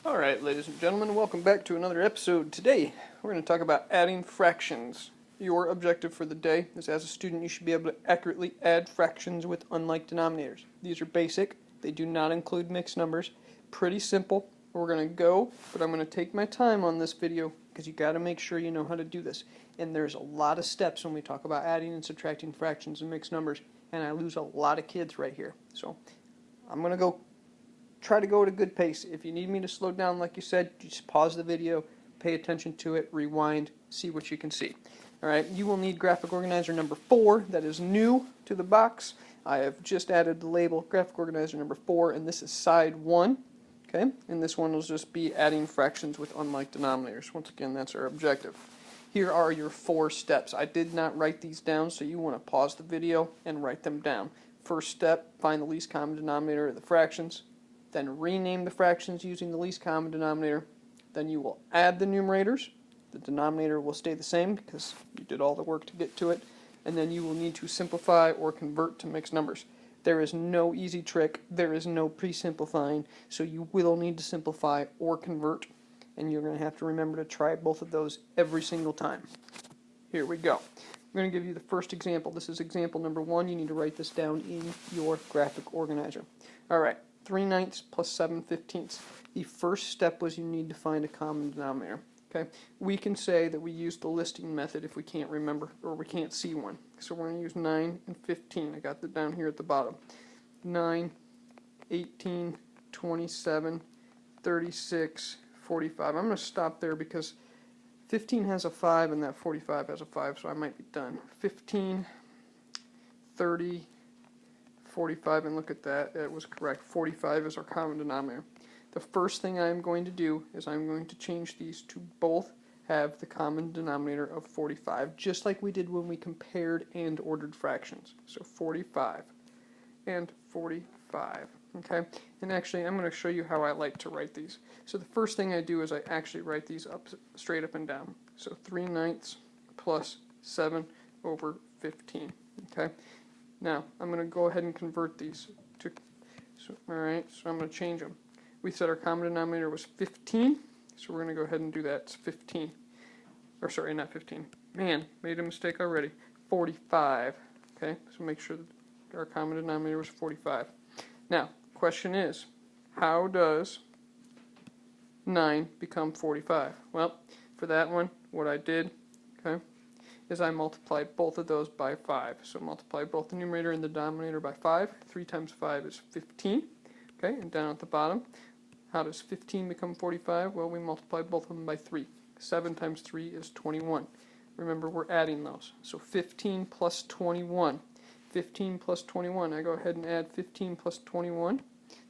Alright, ladies and gentlemen, welcome back to another episode. Today, we're going to talk about adding fractions. Your objective for the day is, as a student, you should be able to accurately add fractions with unlike denominators. These are basic. They do not include mixed numbers. Pretty simple. We're going to go, but I'm going to take my time on this video because you got to make sure you know how to do this. And there's a lot of steps when we talk about adding and subtracting fractions and mixed numbers, and I lose a lot of kids right here. So, I'm going to try to go at a good pace. If you need me to slow down, like you said, just pause the video, pay attention to it, rewind, see what you can see. Alright, you will need graphic organizer number 4. That is new to the box. I have just added the label graphic organizer number 4, and this is side 1. Okay, and this one will just be adding fractions with unlike denominators. Once again, that's our objective. Here are your 4 steps. I did not write these down, so you want to pause the video and write them down. First step, find the least common denominator of the fractions. Then rename the fractions using the least common denominator. Then you will add the numerators. The denominator will stay the same because you did all the work to get to it. And then you will need to simplify or convert to mixed numbers. There is no easy trick. There is no pre-simplifying. So you will need to simplify or convert. And you're going to have to remember to try both of those every single time. Here we go. I'm going to give you the first example. This is example number 1. You need to write this down in your graphic organizer. Alright. 3/9 plus 7/15. The first step was you need to find a common denominator. Okay, we can say that we use the listing method if we can't remember or we can't see one. So we're going to use 9 and 15. I got that down here at the bottom. 9, 18, 27, 36, 45. I'm going to stop there because 15 has a 5 and that 45 has a 5, so I might be done. 15, 30, 45, and look at that, it was correct. 45 is our common denominator. The first thing I'm going to do is I'm going to change these to both have the common denominator of 45, just like we did when we compared and ordered fractions. So 45 and 45. Okay, and actually I'm going to show you how I like to write these. So the first thing I do is I actually write these up straight up and down. So 3/9 plus 7 over 15. Okay. Now, I'm going to go ahead and convert these to, alright, so I'm going to change them. We said our common denominator was 15, so we're going to go ahead and do that. It's 15. Or sorry, not 15. Man, made a mistake already. 45. Okay, so make sure that our common denominator was 45. Now, question is, how does 9 become 45? Well, for that one, what I did, okay, is I multiplied both of those by 5. So multiply both the numerator and the denominator by 5. 3 times 5 is 15. Okay, and down at the bottom, how does 15 become 45? Well, we multiply both of them by 3. 7 times 3 is 21. Remember, we're adding those. So 15 plus 21. 15 plus 21. I go ahead and add 15 plus 21.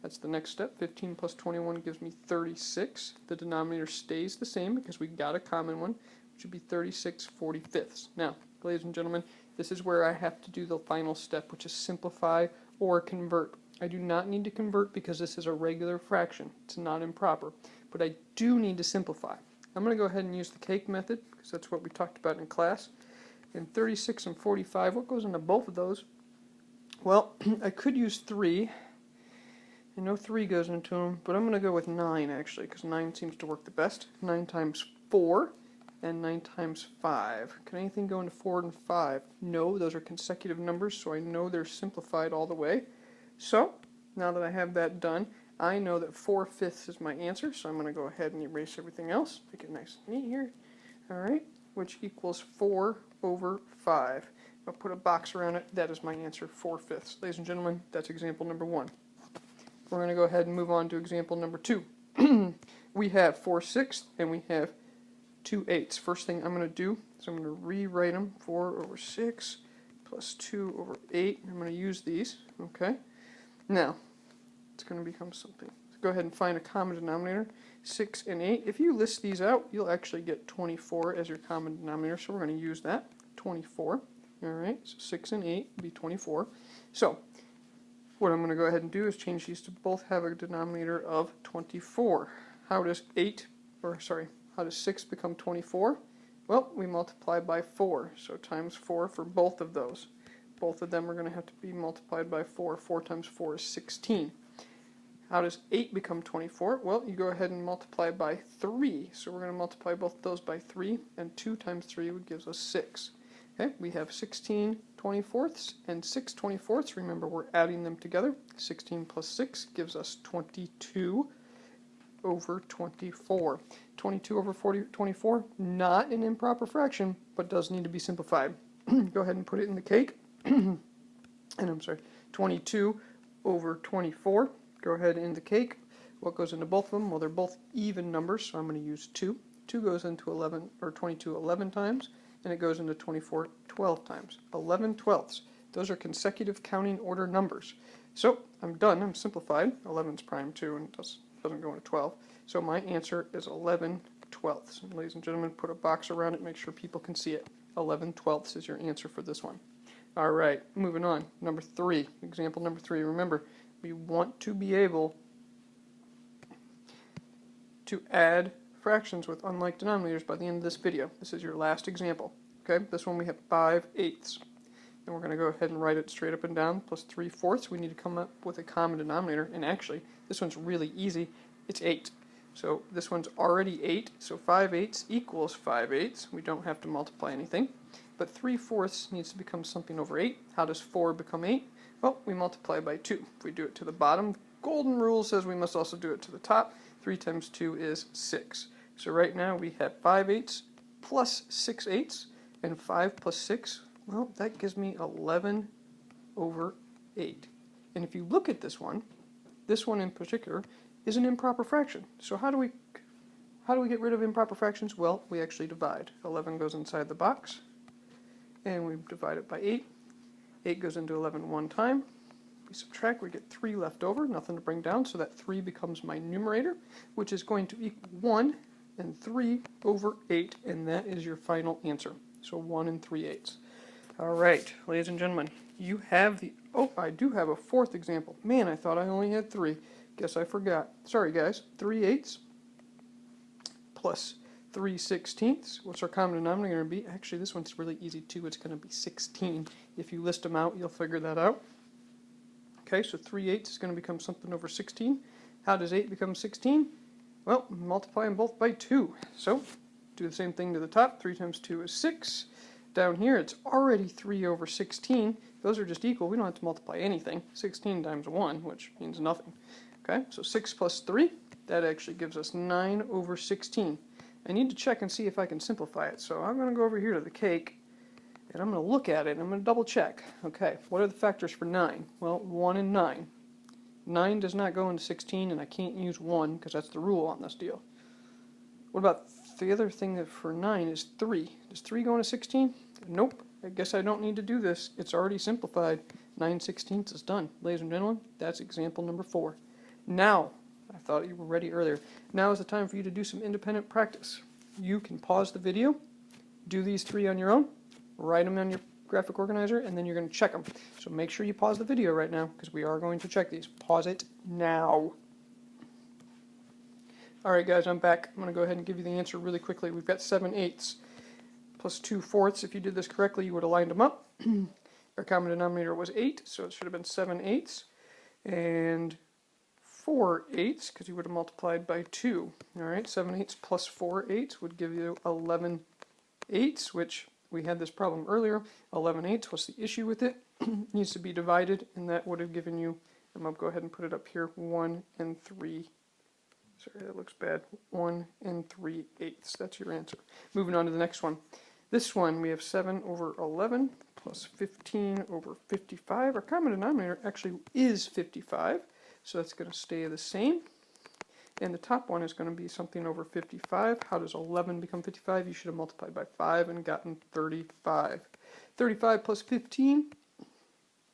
That's the next step. 15 plus 21 gives me 36. The denominator stays the same because we got a common one. Should be 36/45. Now, ladies and gentlemen, this is where I have to do the final step, which is simplify or convert. I do not need to convert because this is a regular fraction. It's not improper. But I do need to simplify. I'm going to go ahead and use the cake method because that's what we talked about in class. And 36 and 45, what goes into both of those? Well, I could use 3. I know 3 goes into them, but I'm going to go with 9 actually because 9 seems to work the best. 9 times 4. And 9 times 5. Can anything go into 4 and 5? No, those are consecutive numbers, so I know they're simplified all the way. So, now that I have that done, I know that 4/5 is my answer, so I'm going to go ahead and erase everything else. Make it nice and neat here. Alright, which equals 4 over 5. I'll put a box around it. That is my answer, 4/5. Ladies and gentlemen, that's example number 1. We're going to go ahead and move on to example number 2. We have 4/6 and we have 2/8. First thing I'm going to do is I'm going to rewrite them. 4 over 6 plus 2 over 8. I'm going to use these. Okay. Now, it's going to become something. So go ahead and find a common denominator. 6 and 8. If you list these out, you'll actually get 24 as your common denominator. So we're going to use that. 24. Alright. So 6 and 8 would be 24. So, what I'm going to go ahead and do is change these to both have a denominator of 24. How does 6 become 24? Well, we multiply by 4, so times 4 for both of those. Both of them are going to have to be multiplied by 4. 4 times 4 is 16. How does 8 become 24? Well, you go ahead and multiply by 3. So we're going to multiply both of those by 3, and 2 times 3 would give us 6. Okay, we have 16 24ths and 6 24ths. Remember, we're adding them together. 16 plus 6 gives us 22 over 24. 22 over 24, not an improper fraction, but does need to be simplified. Go ahead and put it in the cake. And I'm sorry, 22 over 24. Go ahead in the cake. What goes into both of them? Well, they're both even numbers, so I'm going to use 2. 2 goes into 11, or 22 11 times, and it goes into 24 12 times. 11 twelfths. Those are consecutive counting order numbers. So I'm done. I'm simplified. 11's prime too, and doesn't go into 12. So my answer is 11 twelfths. And ladies and gentlemen, put a box around it. Make sure people can see it. 11 twelfths is your answer for this one. All right, moving on. Number 3. Example number 3. Remember, we want to be able to add fractions with unlike denominators by the end of this video. This is your last example. Okay, this one we have 5/8. And we're going to go ahead and write it straight up and down, plus 3/4. We need to come up with a common denominator, and actually, this one's really easy. It's 8. So this one's already 8, so 5/8 equals 5/8. We don't have to multiply anything. But 3/4 needs to become something over 8. How does 4 become 8? Well, we multiply by 2. If we do it to the bottom, golden rule says we must also do it to the top. 3 times 2 is 6. So right now we have 5/8 plus 6/8, and 5 plus 6, well, that gives me 11 over 8. And if you look at this one in particular is an improper fraction. So how do we get rid of improper fractions? Well, we actually divide. 11 goes inside the box, and we divide it by 8. 8 goes into 11 one time. We subtract, we get 3 left over, nothing to bring down, so that 3 becomes my numerator, which is going to equal 1 and 3 over 8, and that is your final answer. So 1 and 3/8. All right, ladies and gentlemen, you have the, oh, I do have a 4th example. Man, I thought I only had 3. Guess I forgot. Sorry, guys. 3/8 plus 3/16. What's our common denominator going to be? Actually, this one's really easy too. It's going to be 16. If you list them out, you'll figure that out. Okay, so 3/8 is going to become something over 16. How does 8 become 16? Well, multiply them both by 2. So, do the same thing to the top. 3 times 2 is 6. Down here, it's already 3 over 16. Those are just equal. We don't have to multiply anything. 16 times 1, which means nothing. Okay, so 6 plus 3, that actually gives us 9 over 16. I need to check and see if I can simplify it. So I'm going to go over here to the cake, and I'm going to look at it, and I'm going to double check. Okay, what are the factors for 9? Well, 1 and 9. 9 does not go into 16, and I can't use 1 because that's the rule on this deal. What about the other thing that for 9 is 3? Does 3 go into 16? Nope. I guess I don't need to do this. It's already simplified. 9/16 is done. Ladies and gentlemen, that's example number 4. Now, I thought you were ready earlier. Now is the time for you to do some independent practice. You can pause the video, do these 3 on your own, write them on your graphic organizer, and then you're going to check them. So make sure you pause the video right now, because we are going to check these. Pause it now. Alright guys, I'm back. I'm going to go ahead and give you the answer really quickly. We've got 7/8 plus 2/4. If you did this correctly, you would have lined them up. Our common denominator was 8, so it should have been 7/8. And 4/8, because you would have multiplied by 2. Alright, 7/8 plus 4/8 would give you 11/8, which we had this problem earlier. 11/8, what's the issue with it? It needs to be divided, and that would have given you, I'm going to go ahead and put it up here, 1 and 3. Sorry, that looks bad. 1 and 3/8. That's your answer. Moving on to the next one. This one, we have 7 over 11 plus 15 over 55. Our common denominator actually is 55, so that's going to stay the same. And the top one is going to be something over 55. How does 11 become 55? You should have multiplied by 5 and gotten 35. 35 plus 15,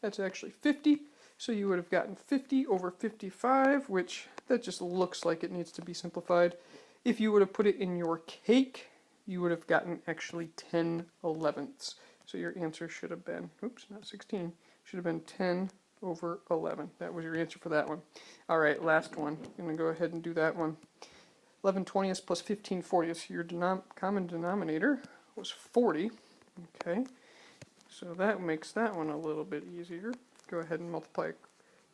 that's actually 50. So you would have gotten 50 over 55, which that just looks like it needs to be simplified. If you would have put it in your cake, you would have gotten actually 10/11ths. So your answer should have been, oops, not 16, should have been 10 over 11. That was your answer for that one. All right, last one. I'm going to go ahead and do that one. 11/20ths plus 15/40ths. Your common denominator was 40. Okay, so that makes that one a little bit easier. Go ahead and multiply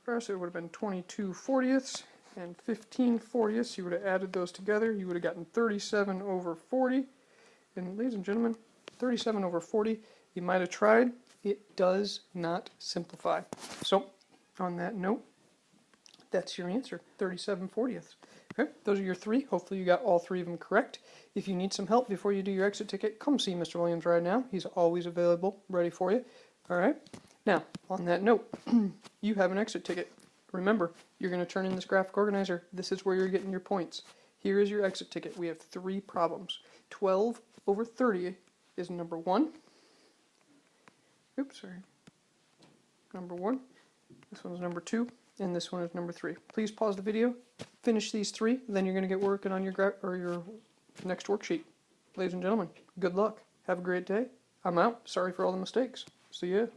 across. It would have been 22/40ths. and 15/40. You would have added those together. You would have gotten 37 over 40. And ladies and gentlemen, 37 over 40, you might have tried. It does not simplify. So, on that note, that's your answer, 37/40. Okay, those are your three. Hopefully you got all three of them correct. If you need some help before you do your exit ticket, come see Mr. Williams right now. He's always available, ready for you. All right. Now, on that note, you have an exit ticket. Remember, you're going to turn in this graphic organizer. This is where you're getting your points. Here is your exit ticket. We have three problems. 12 over 30 is number one. Oops, sorry. Number one. This one's number two. And this one is number three. Please pause the video, finish these three, then you're going to get working on your next worksheet. Ladies and gentlemen, good luck. Have a great day. I'm out. Sorry for all the mistakes. See ya.